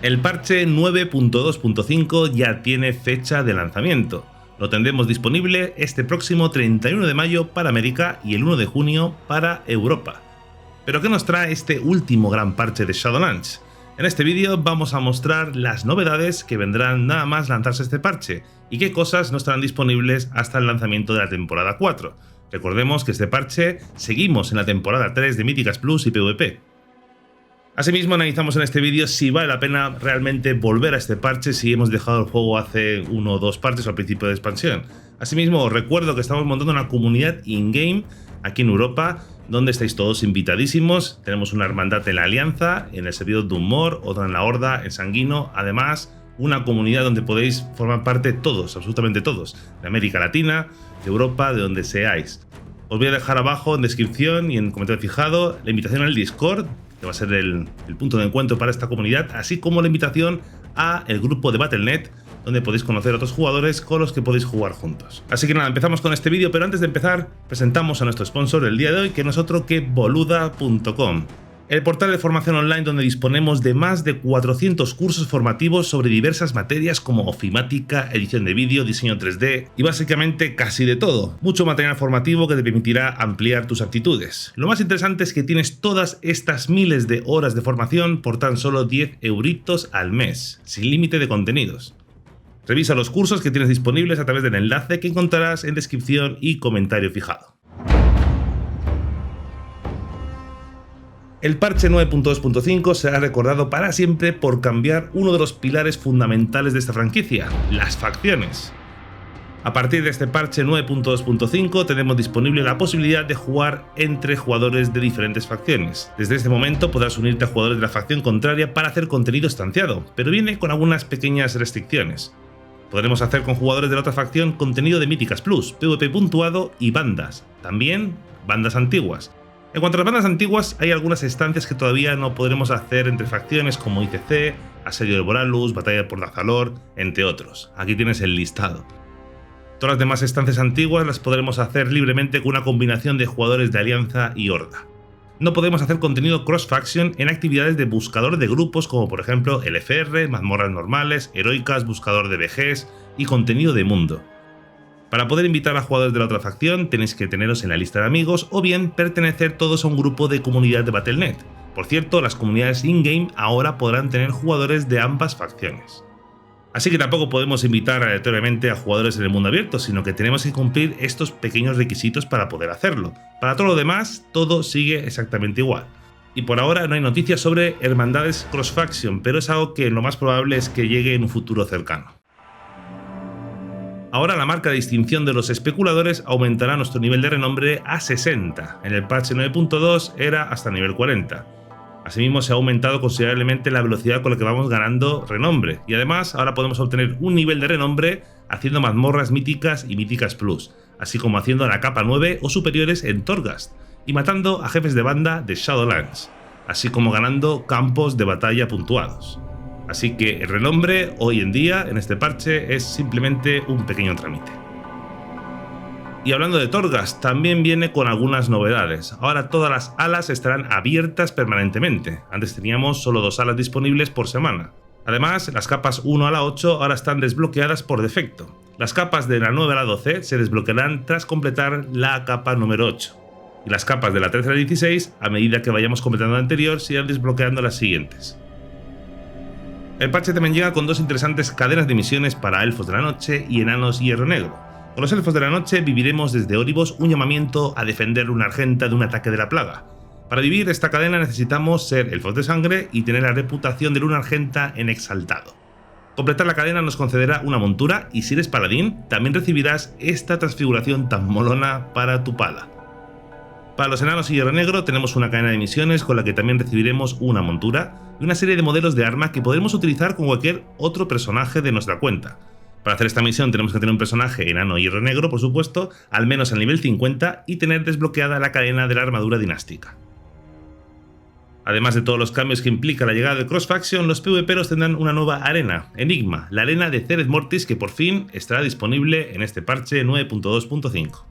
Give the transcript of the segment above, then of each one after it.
El parche 9.2.5 ya tiene fecha de lanzamiento. Lo tendremos disponible este próximo 31 de mayo para América y el 1 de junio para Europa. ¿Pero qué nos trae este último gran parche de Shadowlands? En este vídeo vamos a mostrar las novedades que vendrán nada más lanzarse este parche y qué cosas no estarán disponibles hasta el lanzamiento de la temporada 4. Recordemos que este parche seguimos en la temporada 3 de Míticas Plus y PvP. Asimismo, analizamos en este vídeo si vale la pena realmente volver a este parche si hemos dejado el juego hace 1 o 2 parches al principio de expansión. Asimismo, os recuerdo que estamos montando una comunidad in-game aquí en Europa, donde estáis todos invitadísimos. Tenemos una hermandad en la Alianza, en el servidor de Humor, otra en la Horda, en Sanguino. Además, una comunidad donde podéis formar parte todos, absolutamente todos, de América Latina, de Europa, de donde seáis. Os voy a dejar abajo en descripción y en comentario fijado la invitación al Discord, que va a ser el punto de encuentro para esta comunidad, así como la invitación a el grupo de Battle.net, donde podéis conocer a otros jugadores con los que podéis jugar juntos. Así que nada, empezamos con este vídeo, pero antes de empezar, presentamos a nuestro sponsor del día de hoy, que no es otro que Boluda.com. El portal de formación online donde disponemos de más de 400 cursos formativos sobre diversas materias como ofimática, edición de vídeo, diseño 3D y básicamente casi de todo. Mucho material formativo que te permitirá ampliar tus aptitudes. Lo más interesante es que tienes todas estas miles de horas de formación por tan solo 10 euritos al mes, sin límite de contenidos. Revisa los cursos que tienes disponibles a través del enlace que encontrarás en descripción y comentario fijado. El parche 9.2.5 será recordado para siempre por cambiar uno de los pilares fundamentales de esta franquicia, las facciones. A partir de este parche 9.2.5 tenemos disponible la posibilidad de jugar entre jugadores de diferentes facciones. Desde este momento podrás unirte a jugadores de la facción contraria para hacer contenido estanciado, pero viene con algunas pequeñas restricciones. Podremos hacer con jugadores de la otra facción contenido de Míticas Plus, PvP puntuado y bandas, también bandas antiguas. En cuanto a las bandas antiguas, hay algunas estancias que todavía no podremos hacer entre facciones como ICC, Asedio de Boralus, Batalla por Dazalor, entre otros. Aquí tienes el listado. Todas las demás estancias antiguas las podremos hacer libremente con una combinación de jugadores de Alianza y Horda. No podemos hacer contenido cross-faction en actividades de buscador de grupos como por ejemplo LFR, mazmorras normales, heroicas, buscador de vejez y contenido de mundo. Para poder invitar a jugadores de la otra facción tenéis que teneros en la lista de amigos o bien pertenecer todos a un grupo de comunidad de Battle.net. Por cierto, las comunidades in-game ahora podrán tener jugadores de ambas facciones. Así que tampoco podemos invitar aleatoriamente a jugadores en el mundo abierto, sino que tenemos que cumplir estos pequeños requisitos para poder hacerlo. Para todo lo demás, todo sigue exactamente igual. Y por ahora no hay noticias sobre hermandades cross-faction, pero es algo que lo más probable es que llegue en un futuro cercano. Ahora la marca de distinción de los especuladores aumentará nuestro nivel de renombre a 60, en el parche 9.2 era hasta nivel 40. Asimismo se ha aumentado considerablemente la velocidad con la que vamos ganando renombre, y además ahora podemos obtener un nivel de renombre haciendo mazmorras míticas y míticas plus, así como haciendo la capa 9 o superiores en Torghast, y matando a jefes de banda de Shadowlands, así como ganando campos de batalla puntuados. Así que el renombre hoy en día en este parche es simplemente un pequeño trámite. Y hablando de Torghast, también viene con algunas novedades. Ahora todas las alas estarán abiertas permanentemente. Antes teníamos solo 2 alas disponibles por semana. Además, las capas 1 a la 8 ahora están desbloqueadas por defecto. Las capas de la 9 a la 12 se desbloquearán tras completar la capa número 8. Y las capas de la 13 a la 16, a medida que vayamos completando la anterior, se irán desbloqueando las siguientes. El parche también llega con 2 interesantes cadenas de misiones para elfos de la noche y enanos hierro negro. Con los elfos de la noche viviremos desde Oribos un llamamiento a defender una argenta de un ataque de la plaga. Para vivir esta cadena necesitamos ser elfos de sangre y tener la reputación de una argenta en exaltado. Completar la cadena nos concederá una montura y si eres paladín también recibirás esta transfiguración tan molona para tu pala. Para los enanos y hierro negro tenemos una cadena de misiones con la que también recibiremos una montura y una serie de modelos de arma que podremos utilizar con cualquier otro personaje de nuestra cuenta. Para hacer esta misión tenemos que tener un personaje enano y hierro negro, por supuesto, al menos al nivel 50 y tener desbloqueada la cadena de la armadura dinástica. Además de todos los cambios que implica la llegada de Cross-Faction, los PvPeros tendrán una nueva arena, Enigma, la arena de Cereth Mortis que por fin estará disponible en este parche 9.2.5.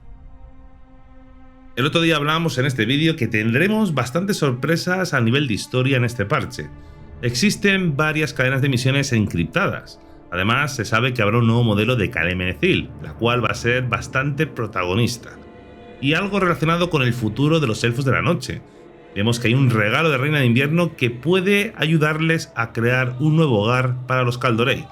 El otro día hablábamos en este vídeo que tendremos bastantes sorpresas a nivel de historia en este parche. Existen varias cadenas de misiones encriptadas. Además, se sabe que habrá un nuevo modelo de Kale Menethil, la cual va a ser bastante protagonista. Y algo relacionado con el futuro de los elfos de la noche. Vemos que hay un regalo de Reina de Invierno que puede ayudarles a crear un nuevo hogar para los Kaldorei.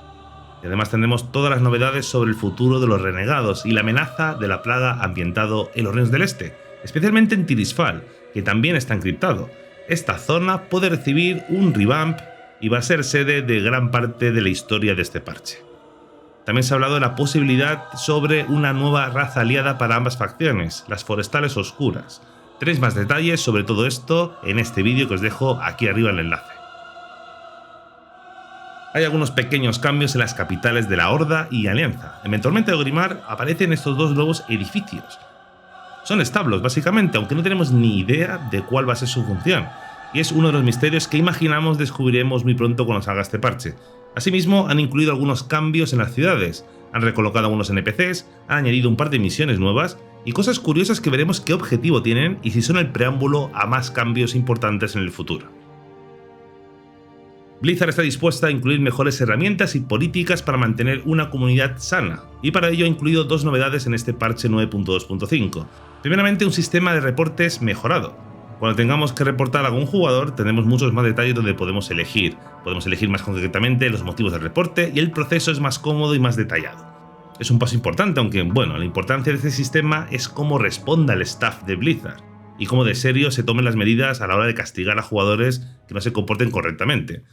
Y además tendremos todas las novedades sobre el futuro de los renegados y la amenaza de la plaga ambientado en los Reinos del Este, especialmente en Tirisfal, que también está encriptado. Esta zona puede recibir un revamp y va a ser sede de gran parte de la historia de este parche. También se ha hablado de la posibilidad sobre una nueva raza aliada para ambas facciones, las Forestales Oscuras. Tenéis más detalles sobre todo esto en este vídeo que os dejo aquí arriba en el enlace. Hay algunos pequeños cambios en las capitales de la Horda y Alianza. En Tormenta de Orgrimmar aparecen estos dos nuevos edificios. Son establos, básicamente, aunque no tenemos ni idea de cuál va a ser su función. Y es uno de los misterios que imaginamos descubriremos muy pronto cuando salga este parche. Asimismo, han incluido algunos cambios en las ciudades, han recolocado algunos NPCs, han añadido un par de misiones nuevas y cosas curiosas que veremos qué objetivo tienen y si son el preámbulo a más cambios importantes en el futuro. Blizzard está dispuesta a incluir mejores herramientas y políticas para mantener una comunidad sana, y para ello ha incluido dos novedades en este parche 9.2.5. Primeramente, un sistema de reportes mejorado. Cuando tengamos que reportar a algún jugador, tendremos muchos más detalles donde podemos elegir. Podemos elegir más concretamente los motivos del reporte y el proceso es más cómodo y más detallado. Es un paso importante, aunque bueno, la importancia de este sistema es cómo responda el staff de Blizzard y cómo de serio se tomen las medidas a la hora de castigar a jugadores que no se comporten correctamente.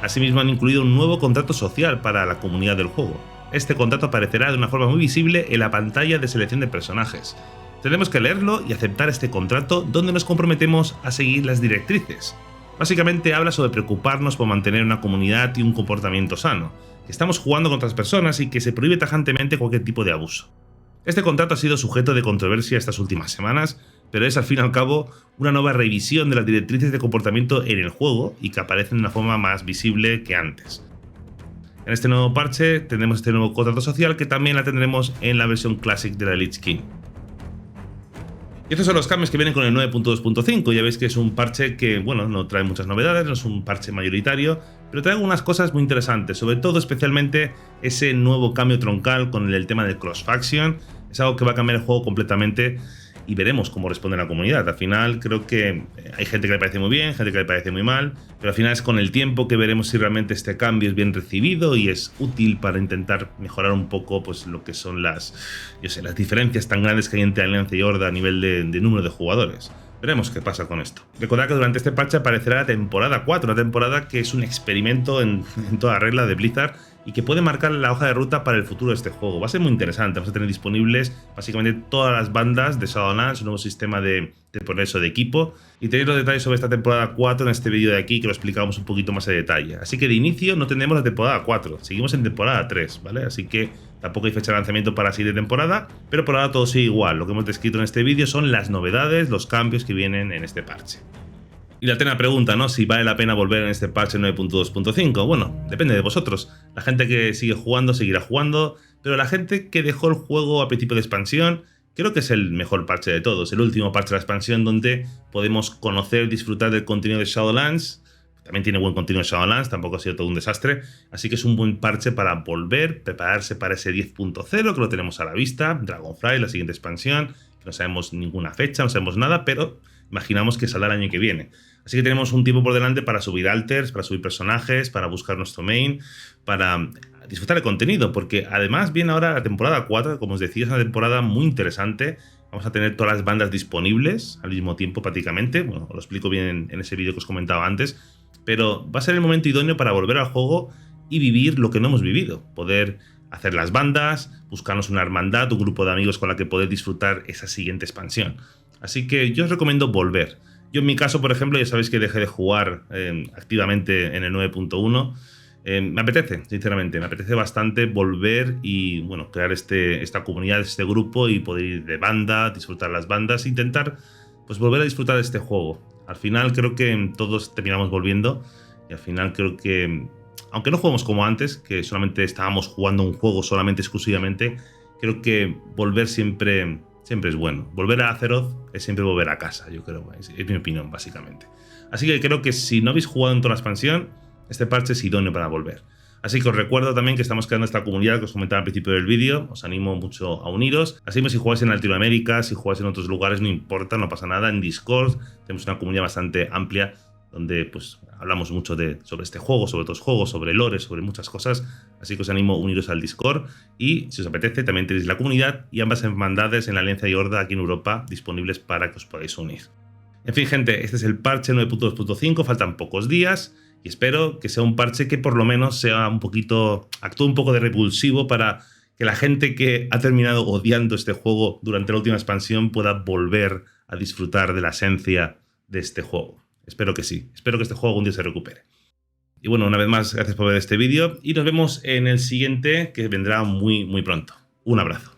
Asimismo, han incluido un nuevo contrato social para la comunidad del juego. Este contrato aparecerá de una forma muy visible en la pantalla de selección de personajes. Tenemos que leerlo y aceptar este contrato donde nos comprometemos a seguir las directrices. Básicamente habla sobre preocuparnos por mantener una comunidad y un comportamiento sano, que estamos jugando con otras personas y que se prohíbe tajantemente cualquier tipo de abuso. Este contrato ha sido sujeto de controversia estas últimas semanas, pero es al fin y al cabo una nueva revisión de las directrices de comportamiento en el juego y que aparecen de una forma más visible que antes. En este nuevo parche tendremos este nuevo contrato social que también la tendremos en la versión Classic de la Lich King. Y estos son los cambios que vienen con el 9.2.5, ya veis que es un parche que, bueno, no trae muchas novedades, no es un parche mayoritario, pero trae algunas cosas muy interesantes, sobre todo especialmente ese nuevo cambio troncal con el tema del cross-faction, es algo que va a cambiar el juego completamente y veremos cómo responde la comunidad. Al final creo que hay gente que le parece muy bien, gente que le parece muy mal, pero al final es con el tiempo que veremos si realmente este cambio es bien recibido y es útil para intentar mejorar un poco pues, lo que son las diferencias tan grandes que hay entre Alianza y Horda a nivel de número de jugadores. Veremos qué pasa con esto. Recordad que durante este parche aparecerá la temporada 4, una temporada que es un experimento en toda regla de Blizzard y que puede marcar la hoja de ruta para el futuro de este juego. Va a ser muy interesante, vamos a tener disponibles básicamente todas las bandas de Shadowlands, un nuevo sistema de progreso de equipo, y tenéis los detalles sobre esta temporada 4 en este vídeo de aquí que lo explicamos un poquito más en detalle. Así que de inicio no tendremos la temporada 4, seguimos en temporada 3, ¿vale? Así que tampoco hay fecha de lanzamiento para la siguiente temporada, pero por ahora todo sigue igual. Lo que hemos descrito en este vídeo son las novedades, los cambios que vienen en este parche. Y la eterna pregunta, ¿no? Si vale la pena volver en este parche 9.2.5. Bueno, depende de vosotros. La gente que sigue jugando seguirá jugando, pero la gente que dejó el juego a principio de expansión, creo que es el mejor parche de todos. El último parche de la expansión donde podemos conocer, disfrutar del contenido de Shadowlands. También tiene buen contenido de Shadowlands, tampoco ha sido todo un desastre. Así que es un buen parche para volver, prepararse para ese 10.0, que lo tenemos a la vista. Dragonfly, la siguiente expansión, que no sabemos ninguna fecha, no sabemos nada, pero imaginamos que saldrá el año que viene. Así que tenemos un tiempo por delante para subir alters, para subir personajes, para buscar nuestro main, para disfrutar el contenido, porque además viene ahora la temporada 4, como os decía, es una temporada muy interesante. Vamos a tener todas las bandas disponibles al mismo tiempo prácticamente. Bueno, os lo explico bien en ese vídeo que os comentaba antes, pero va a ser el momento idóneo para volver al juego y vivir lo que no hemos vivido. Poder hacer las bandas, buscarnos una hermandad, un grupo de amigos con la que poder disfrutar esa siguiente expansión. Así que yo os recomiendo volver. Yo en mi caso, por ejemplo, ya sabéis que dejé de jugar activamente en el 9.1. Me apetece, sinceramente, me apetece bastante volver y bueno, crear esta comunidad, este grupo y poder ir de banda, disfrutar las bandas, intentar pues volver a disfrutar de este juego. Al final creo que todos terminamos volviendo y al final creo que, aunque no jugamos como antes, que solamente estábamos jugando un juego solamente exclusivamente, creo que volver siempre siempre es bueno. Volver a Azeroth es siempre volver a casa, yo creo. Es mi opinión, básicamente. Así que creo que si no habéis jugado en toda la expansión, este parche es idóneo para volver. Así que os recuerdo también que estamos creando esta comunidad que os comentaba al principio del vídeo. Os animo mucho a uniros. Así que si jugáis en Latinoamérica, si jugáis en otros lugares, no importa, no pasa nada. En Discord tenemos una comunidad bastante amplia donde pues hablamos mucho sobre este juego, sobre otros juegos, sobre lore, sobre muchas cosas. Así que os animo a uniros al Discord. Y si os apetece, también tenéis la comunidad y ambas hermandades en la Alianza y Horda aquí en Europa disponibles para que os podáis unir. En fin, gente, este es el parche 9.2.5. Faltan pocos días. Y espero que sea un parche que por lo menos sea un poquito, actúe un poco de repulsivo para que la gente que ha terminado odiando este juego durante la última expansión pueda volver a disfrutar de la esencia de este juego. Espero que sí. Espero que este juego algún día se recupere. Y bueno, una vez más, gracias por ver este vídeo y nos vemos en el siguiente que vendrá muy, muy pronto. Un abrazo.